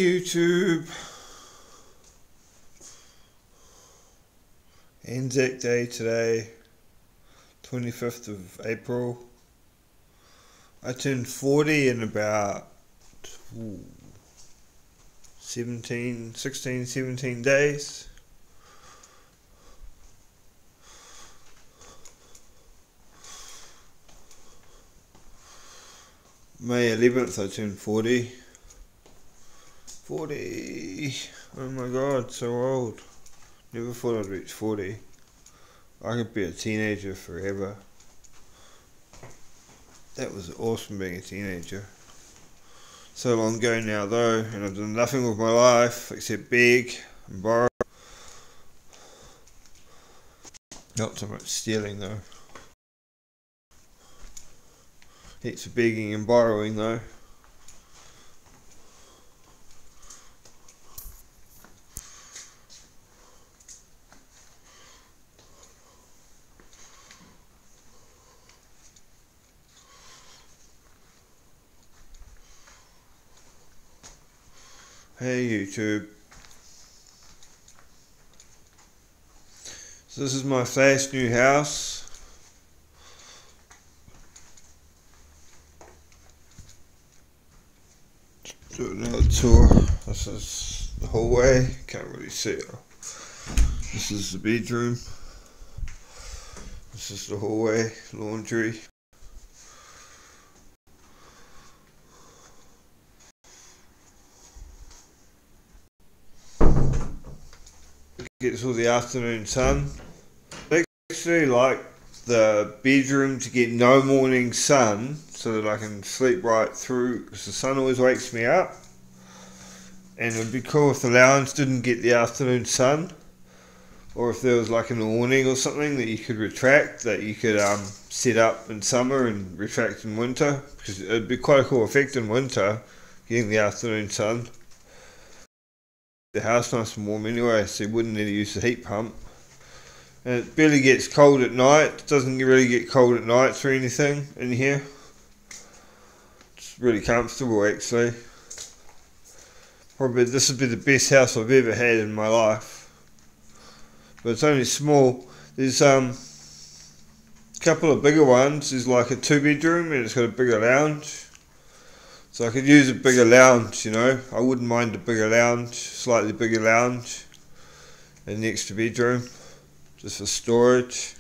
YouTube. Anzac Day today, 25th of April. I turned 40 in about 16, 17 days. May 11th I turned 40. 40! Oh my god, so old. Never thought I'd reach 40. I could be a teenager forever. That was awesome being a teenager. So long ago now though, and I've done nothing with my life except beg and borrow. Not so much stealing though. Heaps of begging and borrowing though. Hey YouTube. So this is my flash new house. Do another tour. This is the hallway. Can't really see it. This is the bedroom. This is the hallway, laundry. Gets all the afternoon sun. I actually like the bedroom to get no morning sun so that I can sleep right through, because the sun always wakes me up. And it would be cool if the lounge didn't get the afternoon sun, or if there was like an awning or something that you could retract, that you could set up in summer and retract in winter, because it would be quite a cool effect in winter getting the afternoon sun. The house nice and warm anyway, so you wouldn't need to use the heat pump. And it barely gets cold at night. It doesn't really get cold at nights or anything in here. It's really comfortable actually. Probably this would be the best house I've ever had in my life. But it's only small. There's a couple of bigger ones. There's like a 2-bedroom and it's got a bigger lounge. So I could use a bigger lounge, you know. I wouldn't mind a bigger lounge, slightly bigger lounge, and the extra bedroom, just for storage.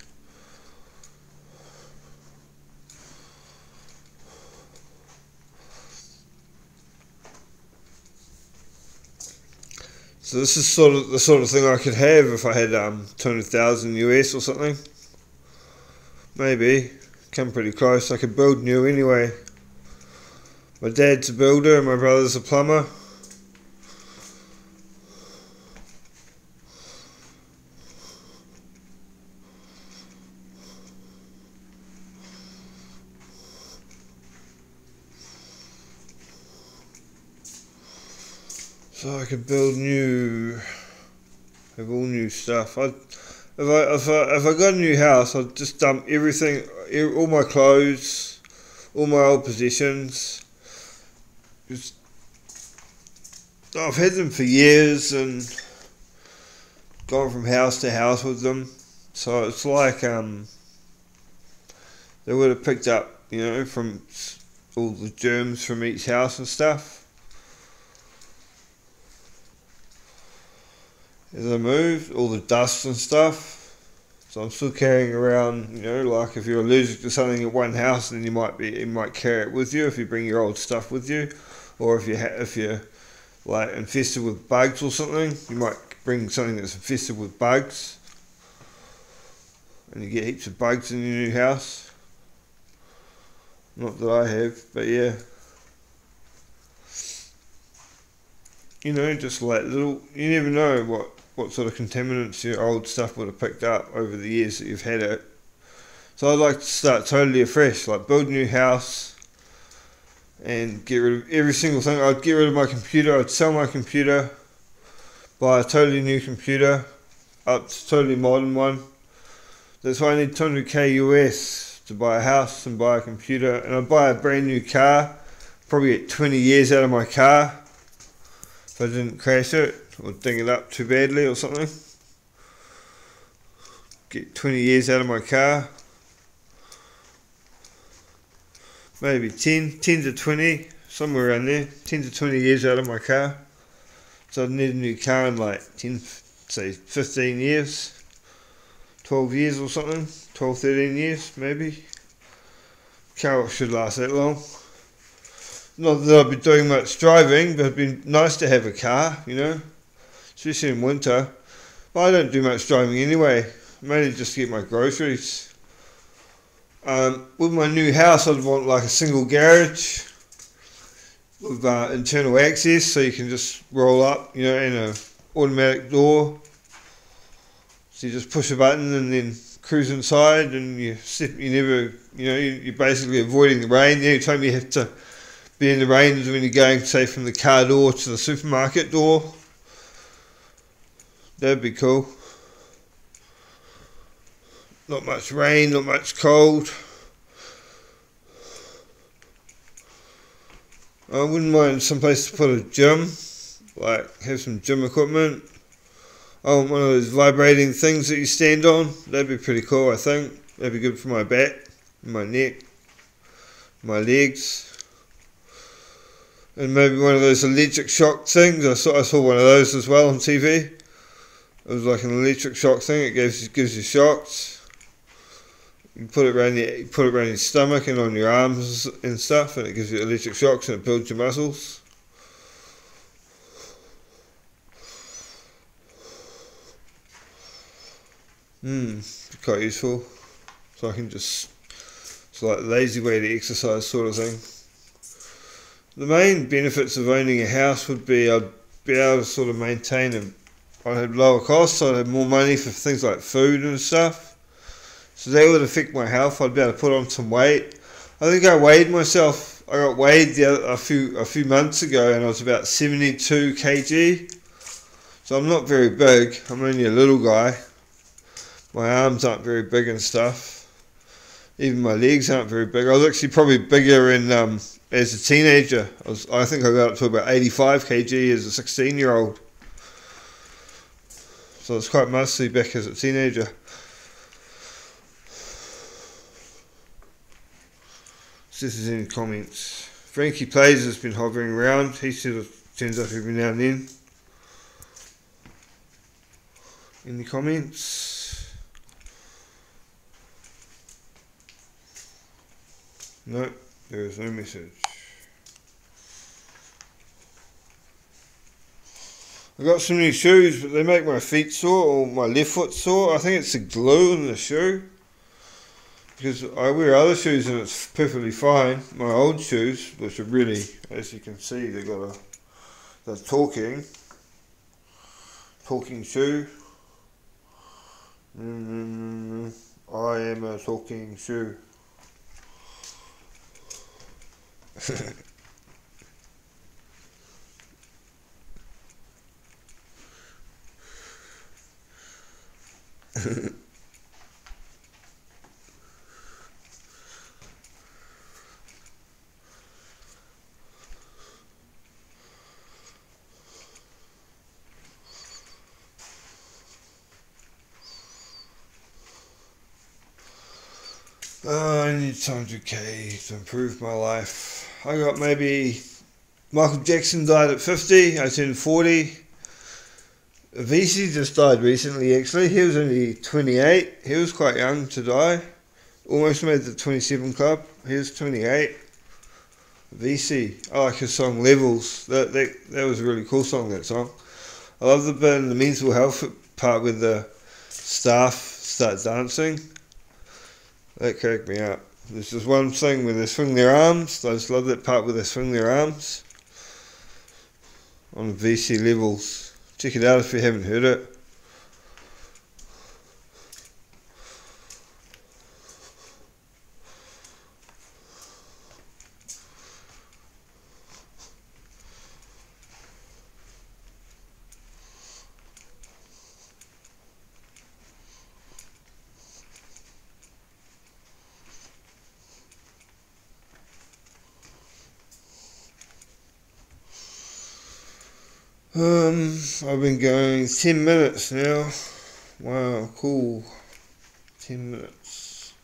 So this is sort of the sort of thing I could have if I had 200,000 US or something. Maybe, come pretty close. I could build new anyway. My dad's a builder and my brother's a plumber. So I could build new, have all new stuff. If I got a new house, I'd just dump everything, all my clothes, all my old possessions. I've had them for years and gone from house to house with them, so it's like they would have picked up, you know, from all the germs from each house and stuff. As I moved, all the dust and stuff. So I'm still carrying around, you know, like if you're allergic to something at one house, then you might carry it with you if you bring your old stuff with you. Or if you're like infested with bugs or something, you might bring something that's infested with bugs, and you get heaps of bugs in your new house. Not that I have, but yeah. You know, just like little, you never know what sort of contaminants your old stuff would have picked up over the years that you've had it. So I'd like to start totally afresh, like build a new house and get rid of every single thing. I'd get rid of my computer, I'd sell my computer, buy a totally new computer, a totally modern one. That's why I need 200k US to buy a house and buy a computer, and I'd buy a brand new car, probably get 20 years out of my car. if I didn't crash it or ding it up too badly or something. Get 20 years out of my car. Maybe 10 to 20, somewhere around there. 10 to 20 years out of my car. So I'd need a new car in like 10, say 15 years. 12 years or something. 12, 13 years maybe. Car should last that long. Not that I've been doing much driving, but it'd be nice to have a car, you know. Especially in winter. Well, I don't do much driving anyway. Mainly just to get my groceries. With my new house, I'd want like a single garage with internal access, so you can just roll up, you know, and an automatic door. So you just push a button and then cruise inside, and you're basically avoiding the rain. The only time you have to be in the rain is when you're going, say, from the car door to the supermarket door. That'd be cool. Not much rain, not much cold. I wouldn't mind some place to put a gym, like have some gym equipment. I want one of those vibrating things that you stand on. That'd be pretty cool, I think. That'd be good for my back, my neck, my legs. And maybe one of those electric shock things. I saw one of those as well on TV. It was like an electric shock thing. It gives you shocks. You put it around your stomach and on your arms and stuff, and it gives you electric shocks and it builds your muscles. It's quite useful. So I can just, it's like a lazy way to exercise sort of thing. The main benefits of owning a house would be I'd be able to sort of maintain I'd have lower costs, I'd have more money for things like food and stuff. So that would affect my health. I'd be able to put on some weight. I think I weighed myself. I got weighed a few months ago, and I was about 72 kg. So I'm not very big. I'm only a little guy. My arms aren't very big and stuff. Even my legs aren't very big. I was actually probably bigger as a teenager. I think I got up to about 85 kg as a 16-year-old. So I was quite muscly back as a teenager. See if there's any comments. Frankie Plays has been hovering around. He sort of turns up every now and then. Any comments? No, there is no message. I got some new shoes, but they make my feet sore, or my left foot sore. I think it's the glue in the shoe. Because I wear other shoes and it's perfectly fine. My old shoes, which are really, as you can see, they're talking shoe. I am a talking shoe. I need 200k to improve my life. I got maybe Michael Jackson died at 50, I turned 40. VC just died recently actually, he was only 28, he was quite young to die. Almost made the 27 club, he was 28. VC, I like his song Levels, that was a really cool song, that song. I love the bit in the mental health part where the staff start dancing. That cracked me up. There's just one thing where they swing their arms. I just love that part where they swing their arms. On the VC Levels. Check it out if you haven't heard it. I've been going 10 minutes now. Wow, cool. 10 minutes.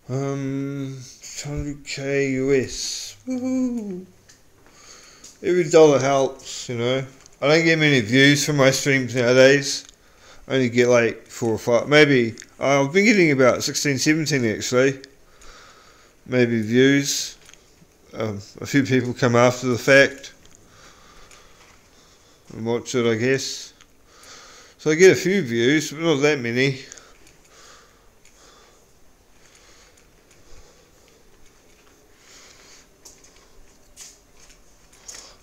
$100k US. Woohoo! Every dollar helps, you know. I don't get many views from my streams nowadays. I only get like 4 or 5, maybe. I've been getting about 16, 17 actually. Maybe views. A few people come after the fact and watch it, I guess. So I get a few views, but not that many.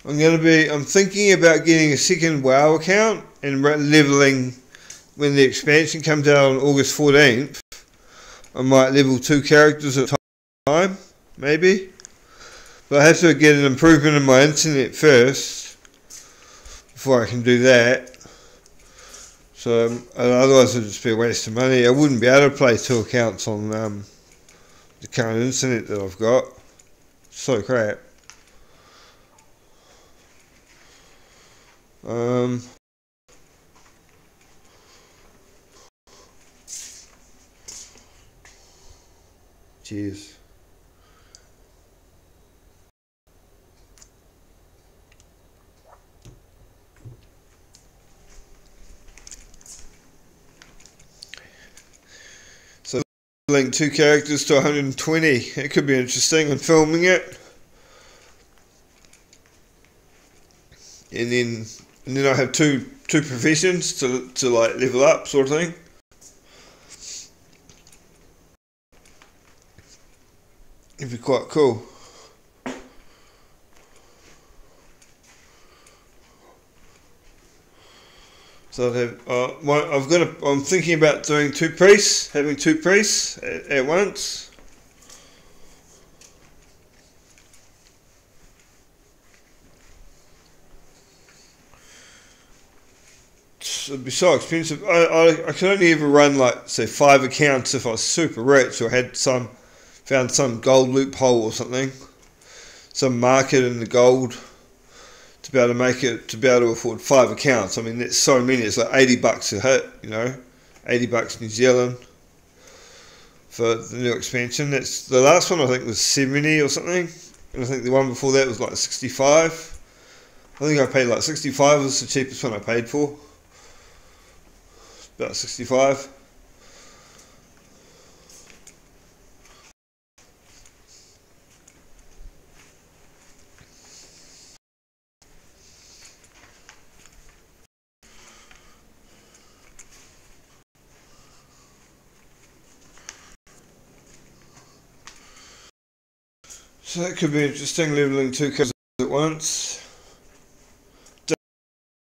I'm thinking about getting a second WoW account and leveling when the expansion comes out on August 14th. I might level 2 characters at a time, maybe. But I have to get an improvement in my internet first before I can do that. So otherwise it'd just be a waste of money. I wouldn't be able to play 2 accounts on the current internet that I've got. So crap. Cheers. So link 2 characters to 120. It could be interesting. I'm filming it. And then I have two professions to like level up, sort of thing. It'd be quite cool. So I'd have, I'm thinking about doing 2 priests, having 2 priests at once. It'd be so expensive. I could only ever run like say 5 accounts if I was super rich or had found some gold loophole or something, some market in the gold to be able to afford 5 accounts. I mean that's so many. It's like $80 a hit, you know, $80 New Zealand for the new expansion. That's the last one. I think was 70 or something, and I think the one before that was like 65. I think I paid like 65 was the cheapest one I paid for. About 65. So that could be interesting, leveling 2 characters at once.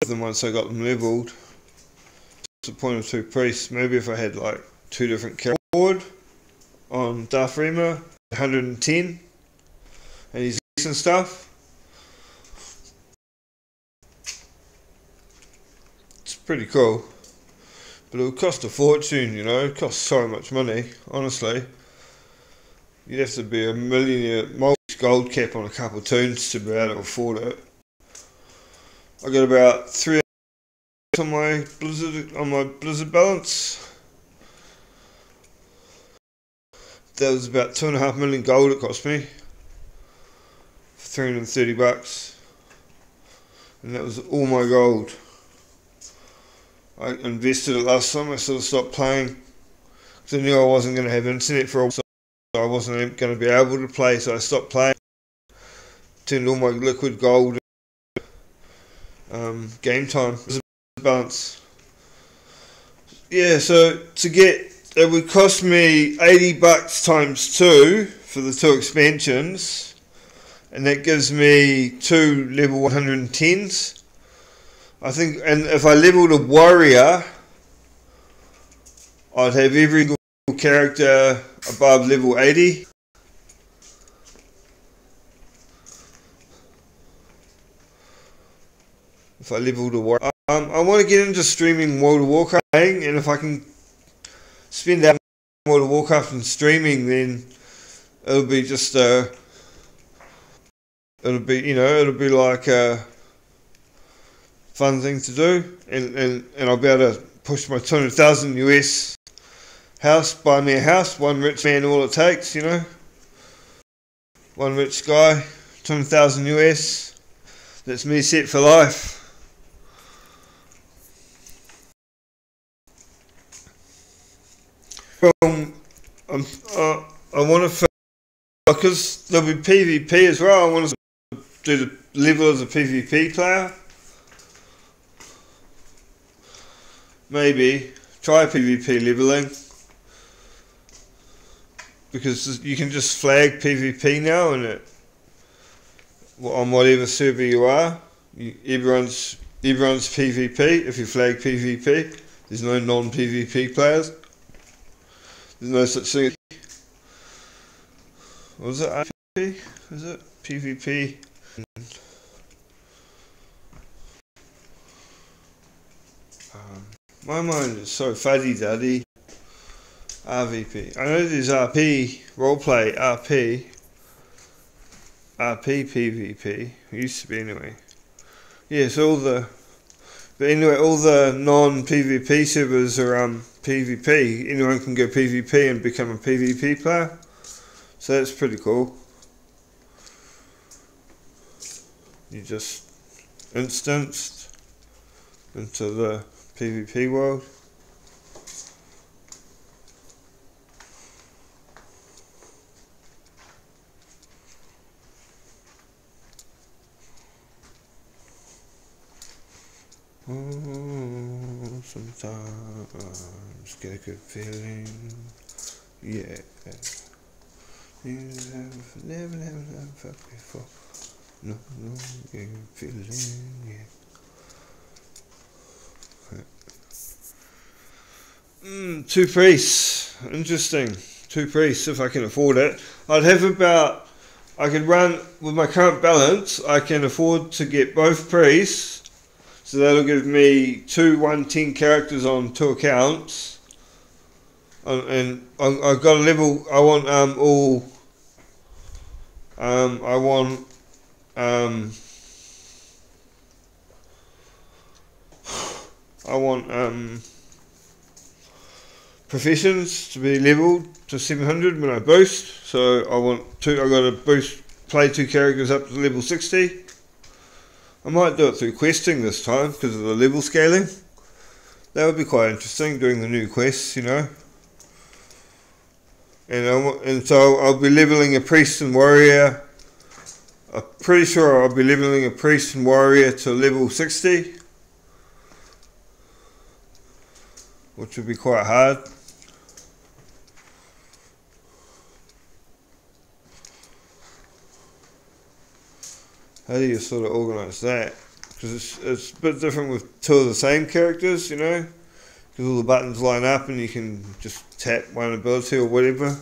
Then once I got them leveled. The point of 2 priests. Maybe if I had like 2 different characters on Darth Rima, 110, and his and stuff. It's pretty cool, but it would cost a fortune. You know, it costs so much money. Honestly, you'd have to be a millionaire, gold cap on a couple of tunes to be able to afford it. I got about 3 on my Blizzard balance. That was about 2.5 million gold it cost me for $330, and that was all my gold. I invested it last time. I sort of stopped playing because I knew I wasn't going to have internet for a while, so I wasn't going to be able to play, so I stopped playing. Turned all my liquid gold game time balance. Yeah, so it would cost me $80 times 2 for the 2 expansions, and that gives me 2 level 110s. I think, and if I leveled a warrior, I'd have every character above level 80. if I level the warrior. I want to get into streaming World of Warcraft, and if I can spend out World of Warcraft and streaming, then it'll be just it'll be like a fun thing to do, and I'll be able to push my 200,000 US house, buy me a house, one rich man, all it takes, one rich guy, 200,000 US, that's me set for life. I want to, because there'll be PvP as well, I want to do the level as a PvP player. Maybe try PvP leveling, because you can just flag PvP now, and on whatever server you are, everyone's PvP. If you flag PvP, there's no non-PvP players. There's no such thing. What was it? PvP? Is it PvP? My mind is so fuddy-duddy. RVP. I know there's RP, roleplay, RP PvP. It used to be anyway. Yeah, so all the non-PvP servers are PvP. Anyone can go PvP and become a PvP player. So that's pretty cool. You just instanced into the PvP world. Oh, sometimes get a good feeling. Yeah. You never felt before. No, get a good feeling. Yeah. Two priests. Interesting. Two priests, if I can afford it. I could run, with my current balance, I can afford to get both priests. So that'll give me 2 110 characters on 2 accounts. And I've got a level, I want professions to be leveled to 700 when I boost. So I got to play 2 characters up to level 60. I might do it through questing this time because of the level scaling. That would be quite interesting, doing the new quests, And so I'll be leveling a priest and warrior. I'm pretty sure I'll be leveling a priest and warrior to level 60, which would be quite hard. How do you sort of organise that? Because it's a bit different with 2 of the same characters, Because all the buttons line up and you can just tap one ability or whatever.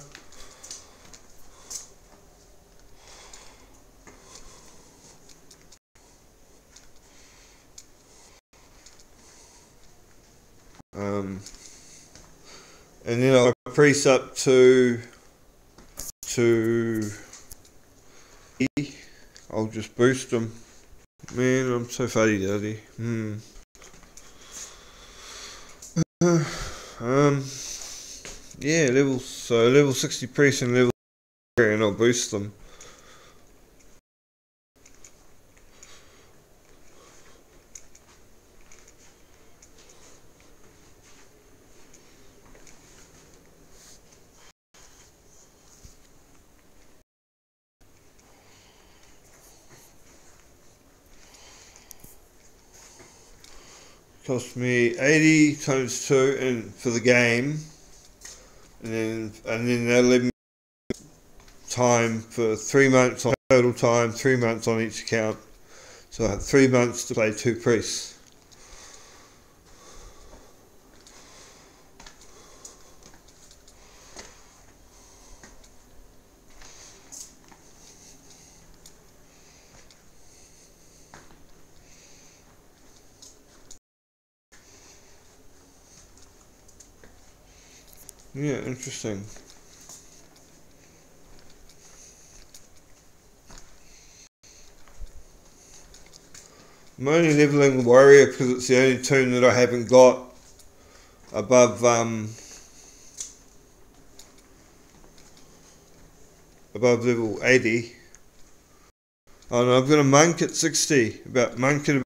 And then I'll priest up to I'll just boost them. Man, I'm so fuddy-duddy. Yeah, level 60 priest and level 3, and I'll boost them. Cost me 80 times 2 for the game, and then that'll leave me time for 3 months on total time, 3 months on each account. So I have 3 months to play 2 priests. Yeah, interesting. I'm only leveling Warrior because it's the only toon that I haven't got above level 80. Oh no, I've got a monk at 60. About monk at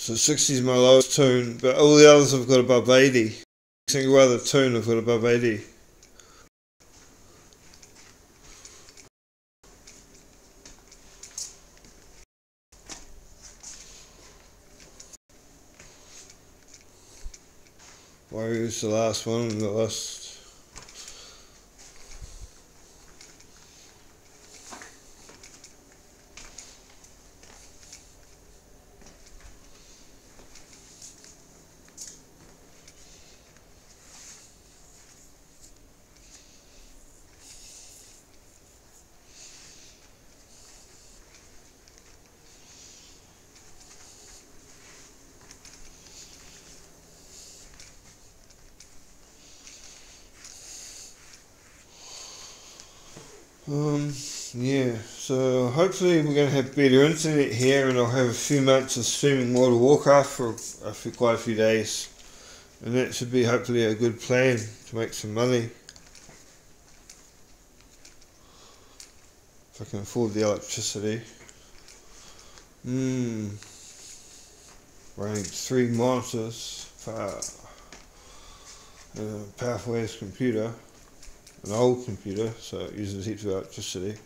So 60 is my lowest toon, but all the others I've got above 80. Every single other toon I've got above 80. Warrior's the last one on the list. Yeah, so hopefully we're going to have better internet here and I'll have a few months of streaming World of Warcraft for quite a few days. And that should be hopefully a good plan to make some money. If I can afford the electricity. Running 3 monitors for a powerful ass computer. An old computer, so it uses heaps of electricity.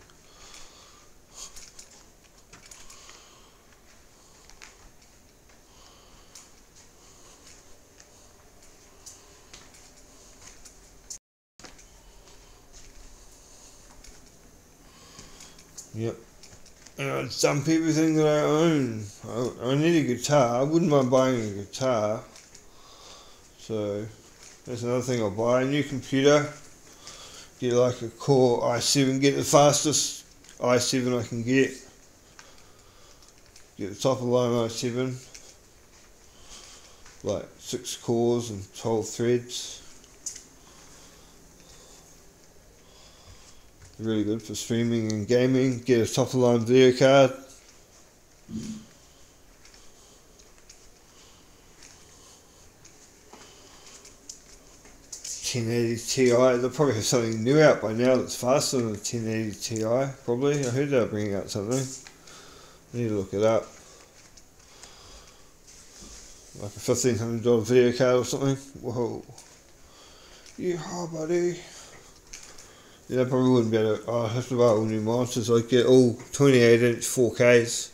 Yep. And I dump everything that I own. I need a guitar. I wouldn't mind buying a guitar. So that's another thing I'll buy. A new computer. Get like a Core i7. Get the fastest i7 I can get. Get the top of the line i7. Like 6 cores and 12 threads. Really good for streaming and gaming. Get a top of the line video card. Ti. They'll probably have something new out by now that's faster than the 1080 Ti. Probably. I heard they were bringing out something. I need to look it up. Like a $1,500 video card or something. Whoa. Yeehaw, buddy. Yeah, I probably wouldn't be able to. I'd have to buy all new monitors. I'd get all 28-inch 4Ks.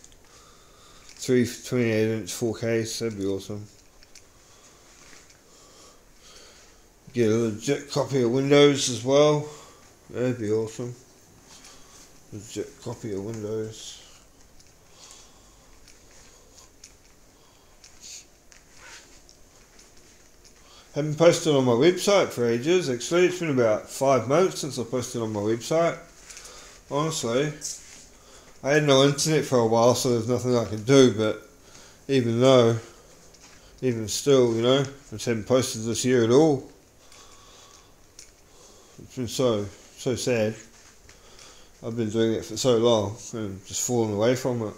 3 28-inch 4Ks. That'd be awesome. Get a legit copy of Windows as well. That'd be awesome. Legit copy of Windows. Haven't posted on my website for ages. Actually, it's been about 5 months since I posted on my website. Honestly, I had no internet for a while, so there's nothing I can do. But even still, you know, I just haven't posted this year at all. It's been so sad. I've been doing it for so long and just fallen away from it.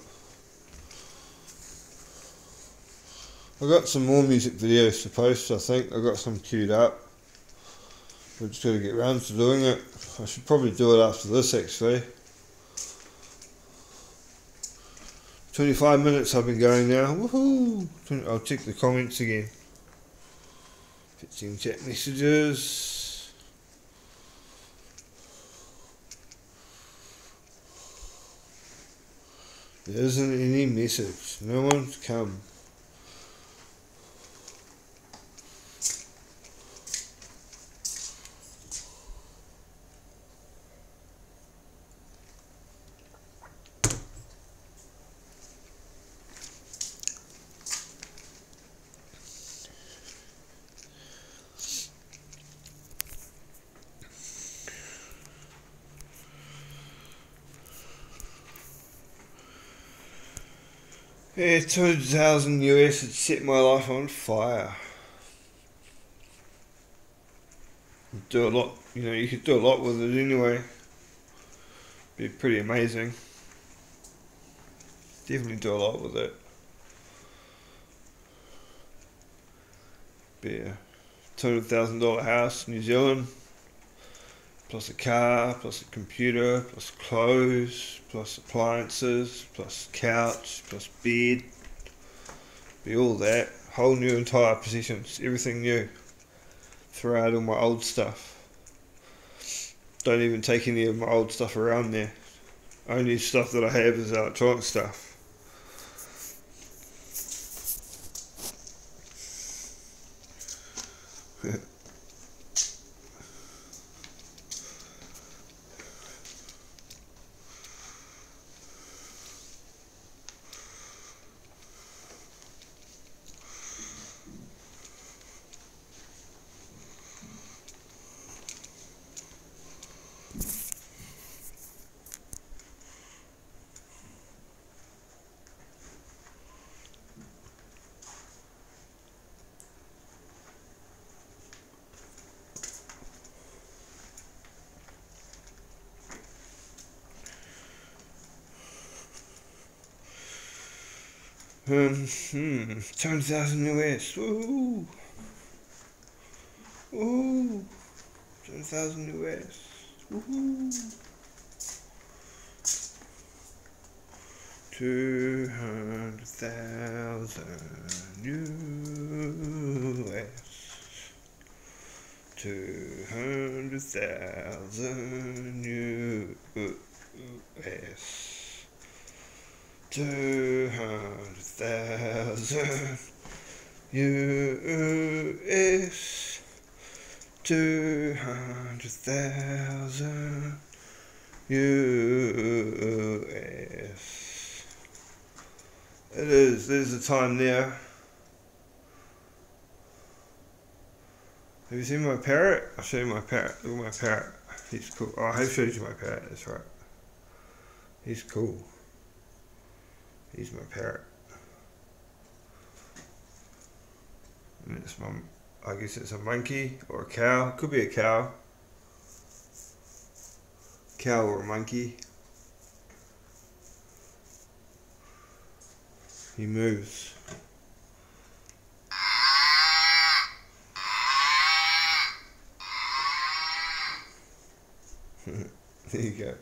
I've got some more music videos to post, I think. I've got some queued up. We've just got to get round to doing it. I should probably do it after this, actually. 25 minutes I've been going now. Woohoo! I'll check the comments again. Fetching chat messages. There isn't any message. No one's come. Yeah, 200,000 US had set my life on fire. Do a lot, you could do a lot with it anyway. Be pretty amazing. Definitely do a lot with it. Be a $200,000 house in New Zealand, plus a car, plus a computer, plus clothes, plus appliances, plus couch, plus bed. Be all that. Whole new entire possessions, everything new. Throw out all my old stuff. Don't even take any of my old stuff around there. Only stuff that I have is electronic stuff. $200,000 US. Woohoo! Ooh, 200,000 US. Woohoo! 200,000 US. 200,000 US. 200,000 US. 200,000 US. It is. There's the time there. Have you seen my parrot? I'll show you my parrot. Look at my parrot. He's cool. Oh, I have showed you my parrot. That's right. He's cool. He's my parrot. And it's I guess it's a monkey or a cow. Could be a cow. Cow or a monkey. He moves. There you go.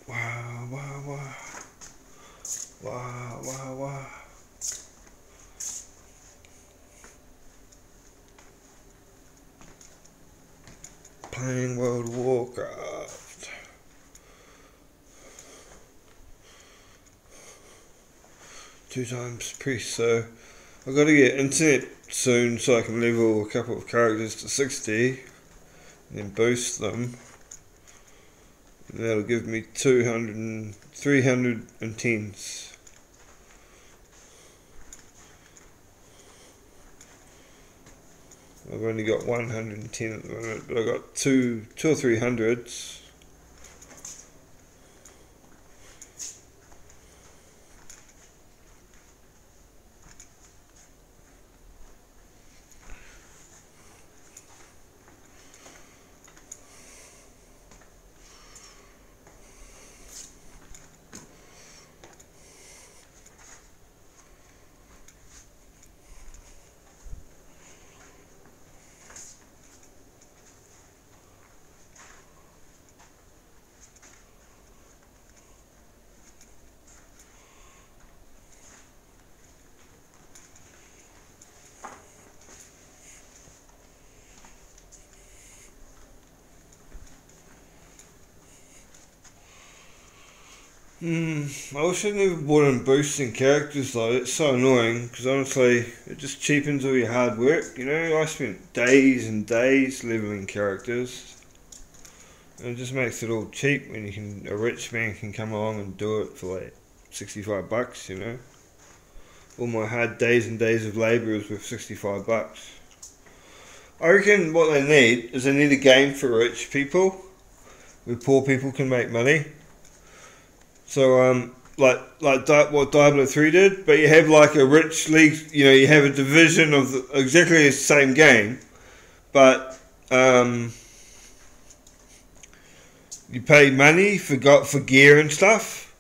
Wow, wow, wow. Wow, wow, wow. Playing World of Warcraft. Two times priest, so I've got to get internet soon so I can level a couple of characters to 60 and then boost them. And that'll give me 200 and 310s. I've only got 110 at the moment, but I've got two or 300s. I wish I never bought in boosting characters though. It's so annoying because honestly, it just cheapens all your hard work. You know, I spent days and days leveling characters, and it just makes it all cheap when a rich man can come along and do it for like $65. You know, all my hard days and days of labour is worth $65. I reckon what they need is they need a game for rich people, where poor people can make money. So like what Diablo 3 did, but you have like a rich league, you know, you have a division of exactly the same game, but you pay money for gear and stuff,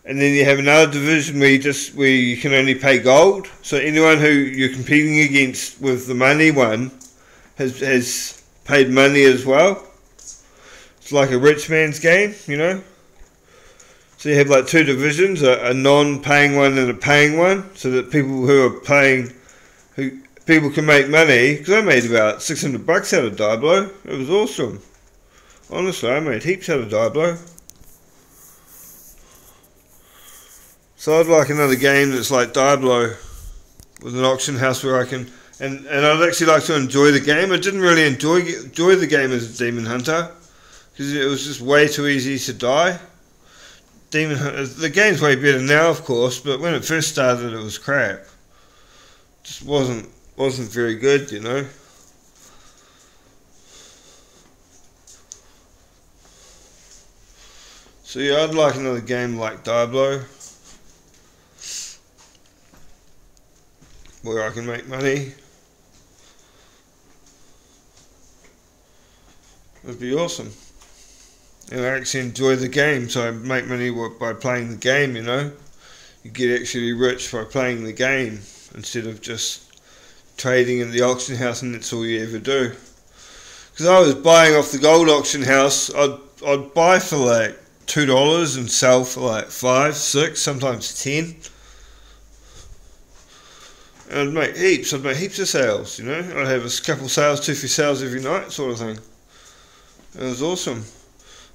and then you have another division where you can only pay gold. So anyone who you're competing against with the money one has paid money as well. It's like a rich man's game, you know. So you have like two divisions, a non-paying one and a paying one, so that people who are paying, people can make money. Because I made about $600 out of Diablo. It was awesome. Honestly, I made heaps out of Diablo. So I'd like another game that's like Diablo, with an auction house where I can, and I'd actually like to enjoy the game. I didn't really enjoy the game as a Demon Hunter, because it was just way too easy to die. Demon Hunter, the game's way better now, of course, but when it first started, it was crap. Just wasn't very good, you know. So yeah, I'd like another game like Diablo, where I can make money. It'd be awesome. And I actually enjoy the game, so I make money by playing the game, you know. You get actually rich by playing the game, instead of just trading in the auction house and that's all you ever do. Because I was buying off the gold auction house, I'd buy for like $2 and sell for like $5, $6, sometimes $10. And I'd make heaps of sales, you know. I'd have a couple sales, 2-3 sales every night, sort of thing. It was awesome.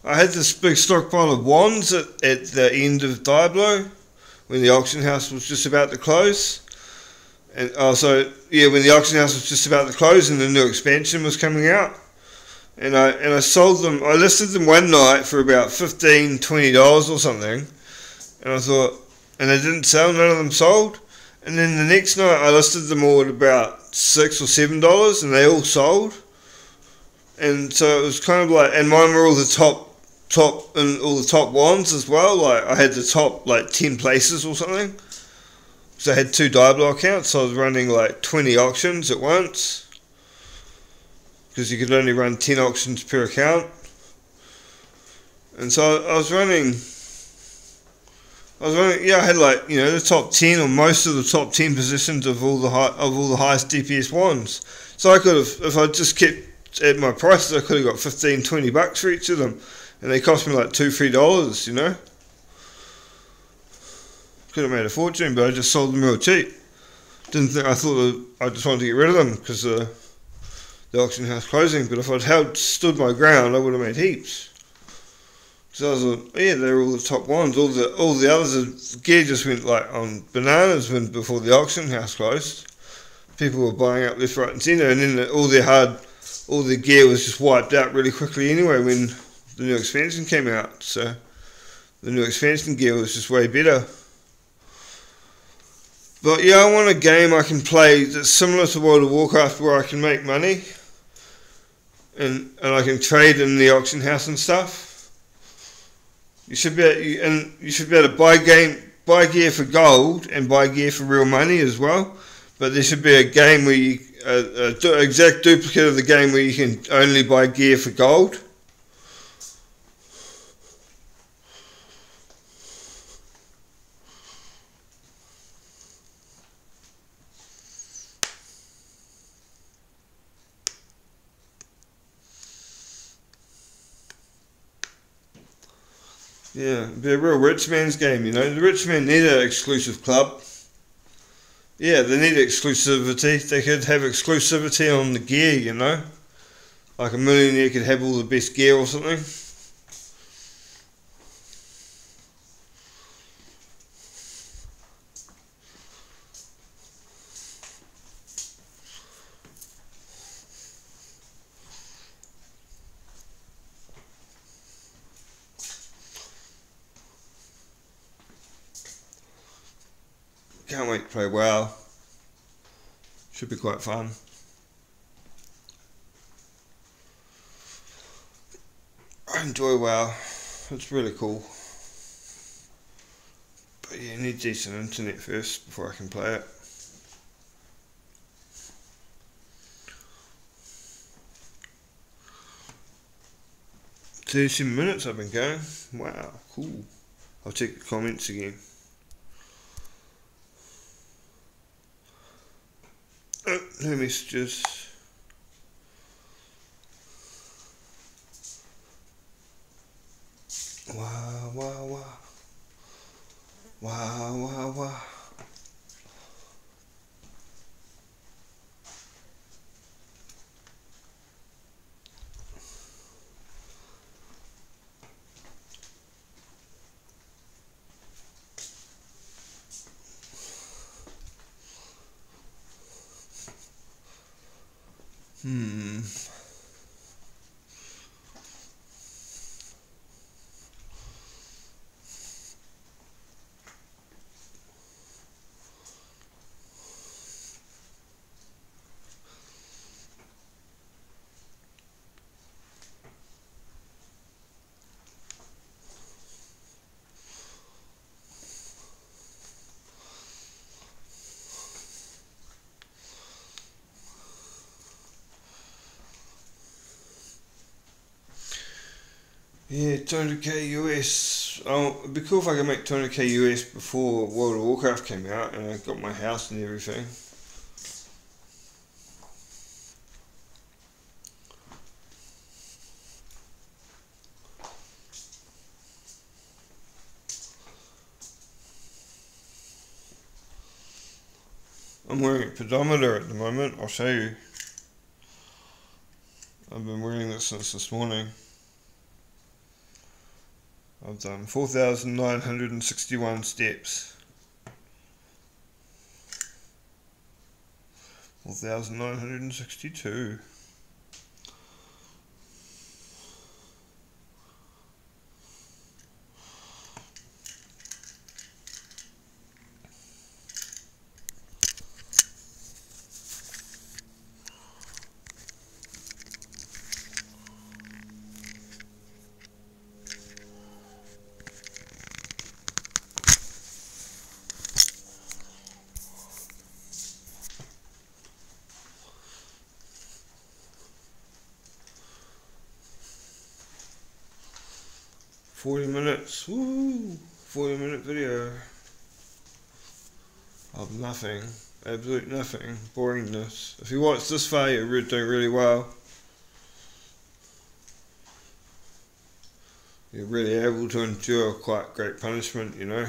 I had this big stockpile of wands at the end of Diablo, when the auction house was just about to close. And when the auction house was just about to close and the new expansion was coming out. And I sold them, I listed them one night for about $15, $20 or something. And I thought, and they didn't sell, none of them sold. And then the next night I listed them all at about $6 or $7 and they all sold. And so it was kind of like, and mine were all the top and all the top wands as well. Like I had the top like 10 places or something. So I had 2 Diablo accounts, so I was running like 20 auctions at once, because you could only run 10 auctions per account. And so I was running, yeah, I had like, you know, the top 10 or most of the top 10 positions of all the highest DPS wands. So I could have, if I just kept at my prices, I could have got $15, $20 for each of them. And they cost me like $2, $3, you know. Could have made a fortune, but I just sold them real cheap. I thought I just wanted to get rid of them because the auction house closing. But if I'd stood my ground, I would have made heaps. So I was like, yeah, they're all the top ones. All the others, the gear just went like on bananas before the auction house closed. People were buying up left, right, and centre, and then all the gear was just wiped out really quickly anyway when the new expansion came out. So the new expansion gear was just way better. But yeah, I want a game I can play that's similar to World of Warcraft, where I can make money and I can trade in the auction house and stuff. You should be able to buy gear for gold and buy gear for real money as well. But there should be a game where exact duplicate of the game where you can only buy gear for gold. Yeah, it'd be a real rich man's game, you know. The rich men need an exclusive club. Yeah, they need exclusivity. They could have exclusivity on the gear, you know. Like a millionaire could have all the best gear or something. Can't wait to play WoW. Should be quite fun. I enjoy WoW. It's really cool. But yeah, you need decent internet first before I can play it. "30 minutes I've been going. Wow, cool. I'll check the comments again. Oh, no messages. Wow, wow, wow. Wow, wow, wow. Hmm. Yeah, 200k US. Oh, it'd be cool if I could make 200k US before World of Warcraft came out and I got my house and everything. I'm wearing a pedometer at the moment. I'll show you. I've been wearing this since this morning. I've done 4,961 steps. 4,962. .40 minutes, woo! 40-minute video of nothing, absolute nothing, boringness. If you watch this far, you're doing really well. You're really able to endure quite great punishment, you know.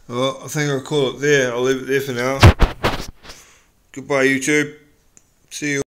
'Well, I think I'll call it there. I'll leave it there for now. Goodbye, YouTube. See you.